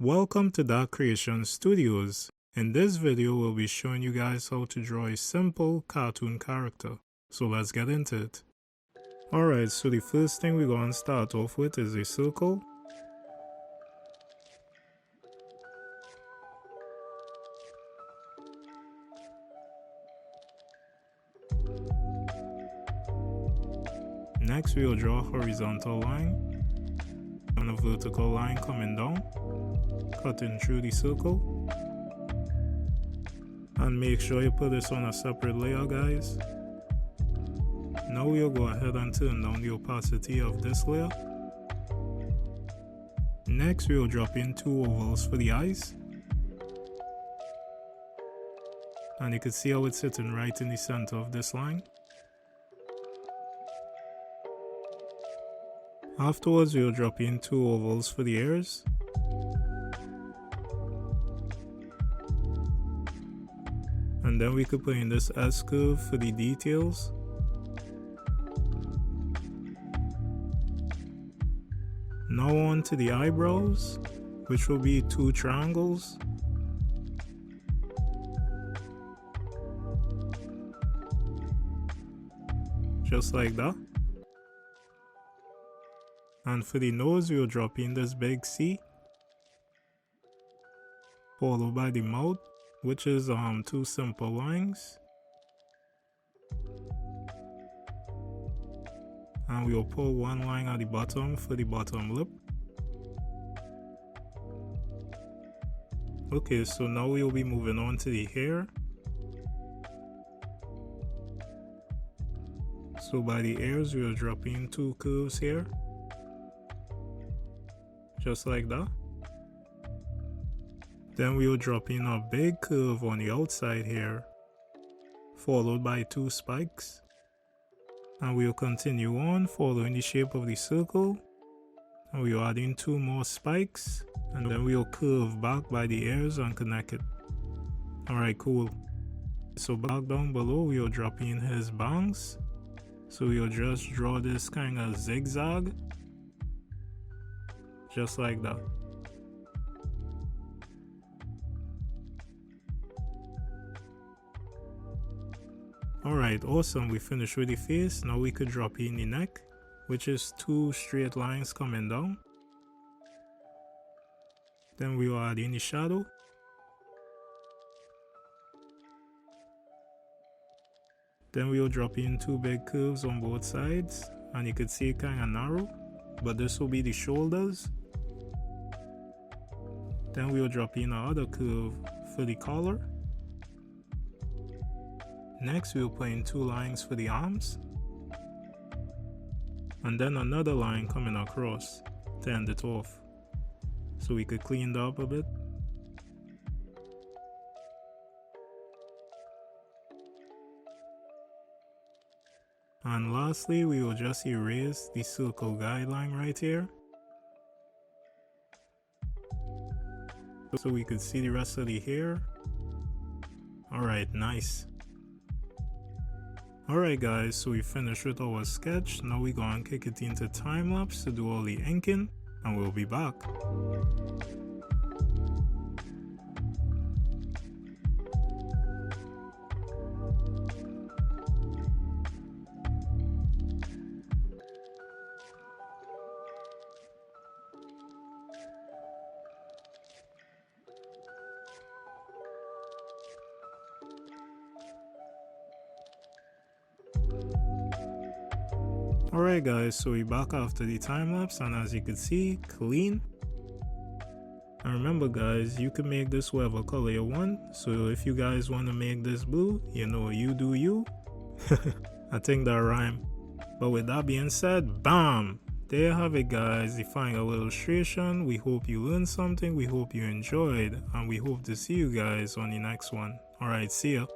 Welcome to Dark Creation Studios. In this video, we'll be showing you guys how to draw a simple cartoon character. So let's get into it. Alright, so the first thing we're going to start off with is a circle. Next, we will draw a horizontal line and a vertical line coming down, cutting through the circle. And make sure you put this on a separate layer, guys. Now we'll go ahead and turn down the opacity of this layer. Next, we'll drop in two ovals for the eyes. And you can see how it's sitting right in the center of this line. Afterwards, we'll drop in two ovals for the ears. And then we could put in this S-curve for the details. Now on to the eyebrows, which will be two triangles. Just like that. And for the nose, we'll drop in this big C, followed by the mouth, which is two simple lines. And we'll pull one line at the bottom for the bottom lip. Okay, so now we'll be moving on to the hair. So by the ears, we'll drop in two curves here. Just like that. Then we'll drop in a big curve on the outside here, followed by two spikes. And we'll continue on following the shape of the circle. And we'll add in two more spikes. And then we'll curve back by the ears and connect it. Alright, cool. So back down below, we'll drop in his bangs. So we'll just draw this kind of zigzag. Just like that. Alright, awesome, we finished with the face. Now we could drop in the neck, which is two straight lines coming down. Then we will add in the shadow. Then we will drop in two big curves on both sides, and you can see it kind of narrow, but this will be the shoulders. Then we will drop in another curve for the collar. Next, we'll put in two lines for the arms. And then another line coming across to end it off. So we could clean it up a bit. And lastly, we will just erase the circle guideline right here. So we could see the rest of the hair. Alright, nice. Alright guys, so we finished with our sketch. Now we're going to kick it into time-lapse to do all the inking, and we'll be back. Alright guys, so we're back after the time-lapse, and as you can see, clean. And remember guys, you can make this whatever color you want. So if you guys want to make this blue, you know, you do you. I think that rhyme. But with that being said, bam! There you have it guys, the final illustration. We hope you learned something, we hope you enjoyed, and we hope to see you guys on the next one. Alright, see ya.